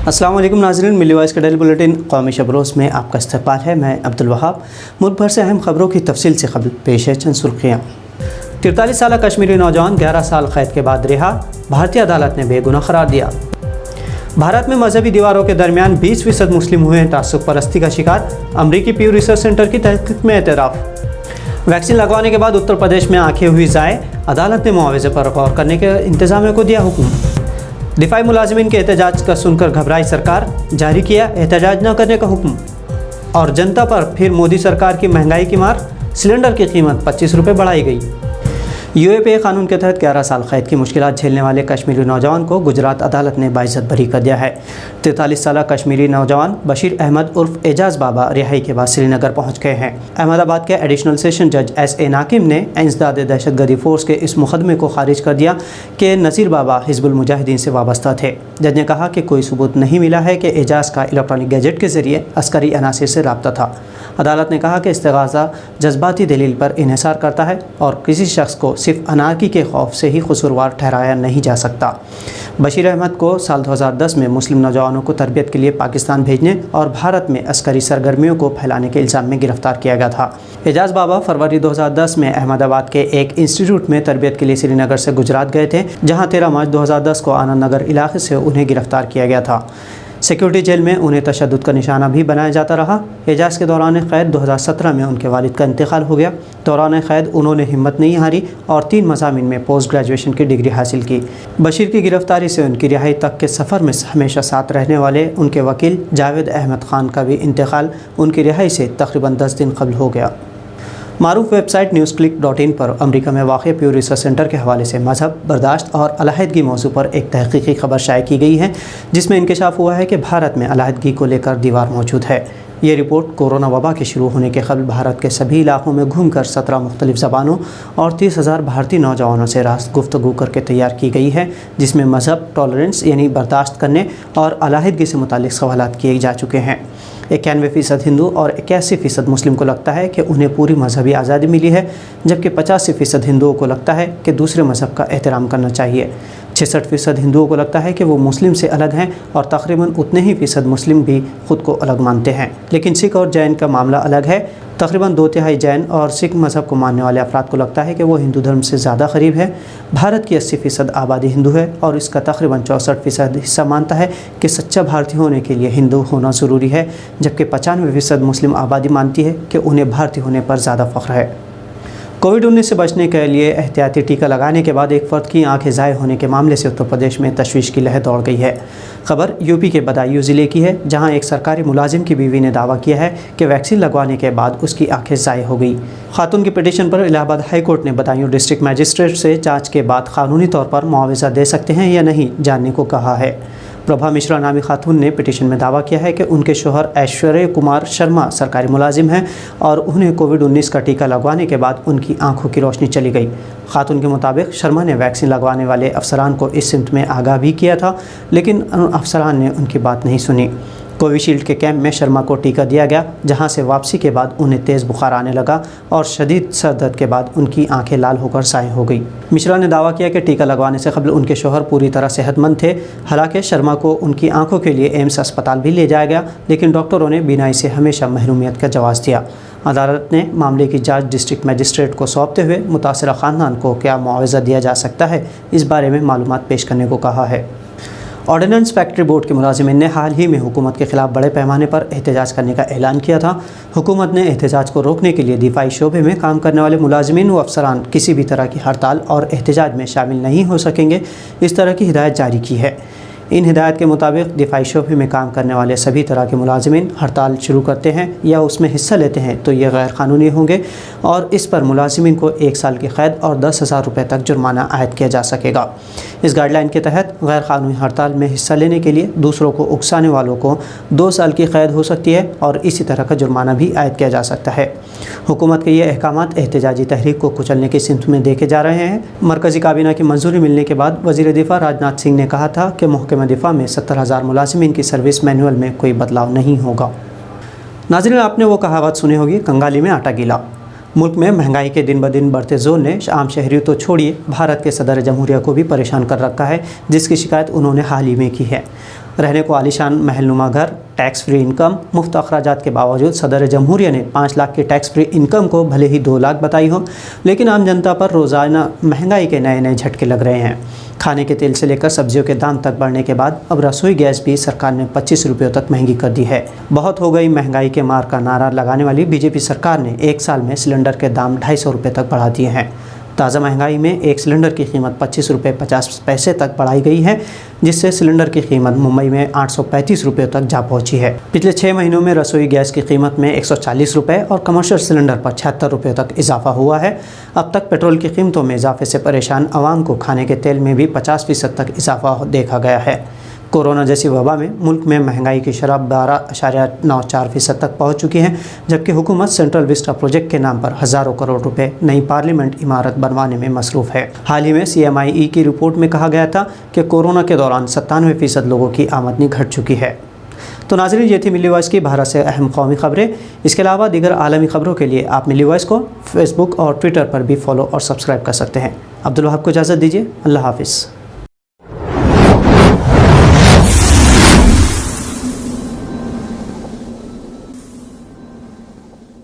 अस्सलाम वालेकुम नाज़रीन, मिली वॉइस का डेली बुलेटिन कौमी शबरोज़ में आपका इस्तक़बाल है। मैं अब्दुल वहाब। मुल्क भर से अहम खबरों की तफसील से खबर पेश है। चंद सुर्खियाँ। 43 साल कश्मीरी नौजवान 11 साल कैद के बाद रिहा, भारतीय अदालत ने बेगुनाह करार दिया। भारत में मजहबी दीवारों के दरमियान 20% मुस्लिम हुए हैं तासुब परस्ती का शिकार, अमरीकी प्यू रिसर्च सेंटर की तहकीक में एतराफ़। वैक्सीन लगवाने के बाद उत्तर प्रदेश में आंखें हुई ज़ाय, अदालत ने मुआवजे पर गौर करने के इंतजामिया को दिया हुक्म। दिफाई मुलाजिमीन के एहतजाज का सुनकर घबराई सरकार, जारी किया एहतजाज न करने का हुक्म। और जनता पर फिर मोदी सरकार की महंगाई की मार, सिलेंडर की कीमत 25 रुपये बढ़ाई गई। यूएपीए कानून के तहत 11 साल कैद की मुश्किलात झेलने वाले कश्मीरी नौजवान को गुजरात अदालत ने बाइज्जत बरी कर दिया है। 43 साल कश्मीरी नौजवान बशीर अहमद उर्फ एजाज बाबा रिहाई के बाद श्रीनगर पहुंच गए हैं। अहमदाबाद के एडिशनल सेशन जज SA नाकिम ने इंसदाद दहशतगर्दी फोर्स के इस मुकदमे को खारिज कर दिया कि नज़ीर बाबा हिजबुल मुजाहिदीन से वाबस्ता थे। जज ने कहा कि कोई सबूत नहीं मिला है कि एजाज का इलेक्ट्रॉनिक गैजेट के जरिए अस्करी अनासिर से रब्ता था। अदालत ने कहा कि इस्तिगासा जज्बाती दलील पर इन्हिसार करता है और किसी शख्स को सिर्फ अनारकी के खौफ से ही कसूरवार ठहराया नहीं जा सकता। बशीर अहमद को साल 2010 में मुस्लिम नौजवानों को तरबियत के लिए पाकिस्तान भेजने और भारत में अस्करी सरगर्मियों को फैलाने के इल्ज़ाम में गिरफ्तार किया गया था। एजाज बाबा फरवरी 2010 में अहमदाबाद के एक इंस्टीट्यूट में तरबियत के लिए श्रीनगर से गुजरात गए थे, जहाँ 13 मार्च 2010 को आनंद नगर इलाके से उन्हें गिरफ्तार किया गया था। सिक्योरिटी जेल में उन्हें तशद्दुद का निशाना भी बनाया जाता रहा। एजाज के दौरान क़ैद 2017 में उनके वालिद का इंतकाल हो गया। दौरान क़ैद उन्होंने हिम्मत नहीं हारी और 3 मज़ामिन में पोस्ट ग्रेजुएशन की डिग्री हासिल की। बशीर की गिरफ्तारी से उनकी रिहाई तक के सफ़र में हमेशा साथ रहने वाले उनके वकील जावेद अहमद ख़ान का भी इंतकाल उनकी रिहाई से तकरीबन 10 दिन कबल हो गया। मारूफ वेबसाइट newsclick.in पर अमेरिका में वाक़ प्यू रिसर्च सेंटर के हवाले से मजहब, बर्दाश्त और अलहदगी मौजू पर एक तहक़ीक़ी खबर शाये की गई है, जिसमें इंकशाफ हुआ है कि भारत में अलहदगी को लेकर दीवार मौजूद है। ये रिपोर्ट कोरोना वबा के शुरू होने के कबल भारत के सभी इलाक़ों में घूमकर 17 मुख्तलिफ ज़बानों और 30,000 भारतीय नौजवानों से रास्त गुफ्तगू करके तैयार की गई है, जिसमें मजहब, टॉलरेंस यानी बर्दाश्त करने और अलहदगी से मुतालिक सवालात किए जा चुके हैं। 91% हिंदू और 81% मुस्लिम को लगता है कि उन्हें पूरी मजहबी आज़ादी मिली है, जबकि 85% हिंदुओं को लगता है कि दूसरे मज़हब का एहतराम करना चाहिए। 66% हिंदुओं को लगता है कि वो मुस्लिम से अलग हैं और तकरीबन उतने ही फ़ीसद मुस्लिम भी ख़ुद को अलग मानते हैं। लेकिन सिख और जैन का मामला अलग है। तकरीबन 2/3 जैन और सिख मज़हब को मानने वाले अफराद को लगता है कि वो हिंदू धर्म से ज़्यादा करीब है। भारत की 80% आबादी हिंदू है और इसका तकरीबन 64% हिस्सा मानता है कि सच्चा भारतीय होने के लिए हिंदू होना ज़रूरी है, जबकि 95% मुस्लिम आबादी मानती है कि उन्हें भारतीय होने पर ज़्यादा फ़ख्र है। कोविड-19 से बचने के लिए एहतियाती टीका लगाने के बाद एक फ़र्द की आंखें ज़ाय होने के मामले से उत्तर प्रदेश में तशवीश की लहर दौड़ गई है। खबर यूपी के बदायूं ज़िले की है, जहां एक सरकारी मुलाजिम की बीवी ने दावा किया है कि वैक्सीन लगवाने के बाद उसकी आंखें ज़ाय हो गई। खातून की पिटीशन पर इलाहाबाद हाई कोर्ट ने बदायूं डिस्ट्रिक्ट मजिस्ट्रेट से जाँच के बाद कानूनी तौर पर मुआवजा दे सकते हैं या नहीं जानने को कहा है। प्रभा मिश्रा नामी खातून ने पिटीशन में दावा किया है कि उनके शोहर ऐश्वर्य कुमार शर्मा सरकारी मुलाजिम हैं और उन्हें कोविड-19 का टीका लगवाने के बाद उनकी आंखों की रोशनी चली गई। खातून के मुताबिक शर्मा ने वैक्सीन लगवाने वाले अफसरान को इस सिमत में आगाह भी किया था, लेकिन अफसरान ने उनकी बात नहीं सुनी। कोविशील्ड के कैंप में शर्मा को टीका दिया गया, जहां से वापसी के बाद उन्हें तेज़ बुखार आने लगा और शदीद सर दर्द के बाद उनकी आंखें लाल होकर साए हो गई। मिश्रा ने दावा किया कि टीका लगवाने से कबल उनके शोहर पूरी तरह सेहतमंद थे। हालांकि शर्मा को उनकी आंखों के लिए एम्स अस्पताल भी ले जाया गया, लेकिन डॉक्टरों ने बीनाई से हमेशा महरूमियत का जवाब दिया। अदालत ने मामले की जाँच डिस्ट्रिक्ट मजिस्ट्रेट को सौंपते हुए मुतासरा ख़ानदान को क्या मुआवजा दिया जा सकता है, इस बारे में मालूमात पेश करने को कहा है। ऑर्डिनेंस फैक्ट्री बोर्ड के मुलाजिमीन ने हाल ही में हुकूमत के खिलाफ बड़े पैमाने पर एहतजाज करने का ऐलान किया था। हुकूमत ने एहतजाज को रोकने के लिए दिफाई शोबे में काम करने वाले मुलाजिमीन व अफसरान किसी भी तरह की हड़ताल और एहतजाज में शामिल नहीं हो सकेंगे, इस तरह की हिदायत जारी की है। इन हिदायत के मुताबिक दिफाई शोबे में काम करने वाले सभी तरह के मुलाजिमीन हड़ताल शुरू करते हैं या उसमें हिस्सा लेते हैं तो ये गैर कानूनी होंगे और इस पर मुलाजिमीन को 1 साल की क़ैद और 10,000 रुपये तक जुर्माना आयद किया जा सकेगा। इस गाइडलाइन के तहत गैर कानूनी हड़ताल में हिस्सा लेने के लिए दूसरों को उकसाने वालों को 2 साल की क़ैद हो सकती है और इसी तरह का जुर्माना भी आयद किया जा सकता है। हुकूमत के ये अहकामात एहतजाजी तहरीक को कुचलने की सिमत में देखे जा रहे हैं। मरकज़ी काबीना की मंजूरी मिलने के बाद वज़ीर दिफा राजनाथ सिंह ने कहा था कि महकमा दिफा में 70,000 मुलाजिमीन की सर्विस मैनुअल में कोई बदलाव नहीं होगा। नाज़रीन, आपने वो कहावत सुनी होगी, कंगाली में आटा गीला। मुल्क में महंगाई के दिन ब दिन बढ़ते जोर ने आम शहरियों तो छोड़िए भारत के सदर जमहूरिया को भी परेशान कर रखा है, जिसकी शिकायत उन्होंने हाल ही में की है। رہنے کو عالیشان محل نما گھر، ٹیکس فری انکم، مفت اخراجات کے باوجود صدر جمہوریہ نے 5 لاکھ کی ٹیکس فری انکم کو بھلے ہی 2 لاکھ بتائی ہو، لیکن عام جنتا پر روزانہ مہنگائی کے نئے جھٹکے لگ رہے ہیں۔ کھانے کے تیل سے لے کر سبزیوں کے دام تک بڑھنے کے بعد اب رسوئی گیس بھی سرکار نے 25 روپیوں تک مہنگی کر دی ہے۔ بہت ہو گئی مہنگائی کے مار کا نعرہ لگانے والی بی جے پی سرکار نے 1 سال میں سلنڈر کے دام 250 روپے تک بڑھا دیے ہیں۔ تازہ مہنگائی میں ایک سلنڈر کی قیمت 25 روپے 50 پیسے تک بڑھائی گئی ہے، جس سے سلنڈر کی قیمت ممبئی میں 835 روپے تک جا پہنچی ہے۔ پچھلے 6 مہینوں میں رسوئی گیس کی قیمت میں 140 روپے اور کمرشل سلنڈر پر 76 روپے تک اضافہ ہوا ہے۔ اب تک پیٹرول کی قیمتوں میں اضافے سے پریشان عوام کو کھانے کے تیل میں بھی 50% تک اضافہ دیکھا گیا ہے۔ کورونا جیسی وبا میں ملک میں مہنگائی کی شرح 12.94% تک پہنچ چکی ہے، جبکہ حکومت سینٹرل وسٹا پروجیکٹ کے نام پر ہزاروں کروڑ روپے نئی پارلیمنٹ عمارت بنوانے میں مصروف ہے۔ حال ہی میں CMIE کی رپورٹ میں کہا گیا تھا کہ کورونا کے دوران 97% لوگوں کی آمدنی گھٹ چکی ہے۔ تو ناظرین، یہ تھی ملی وائس کی بھارت سے اہم قومی خبریں۔ اس کے علاوہ دیگر عالمی خبروں کے لیے آپ ملی وائس کو فیس بک اور ٹویٹر پر بھی فالو اور سبسکرائب کر سکتے ہیں۔ عبدالوہاب کو اجازت دیجیے، اللہ حافظ۔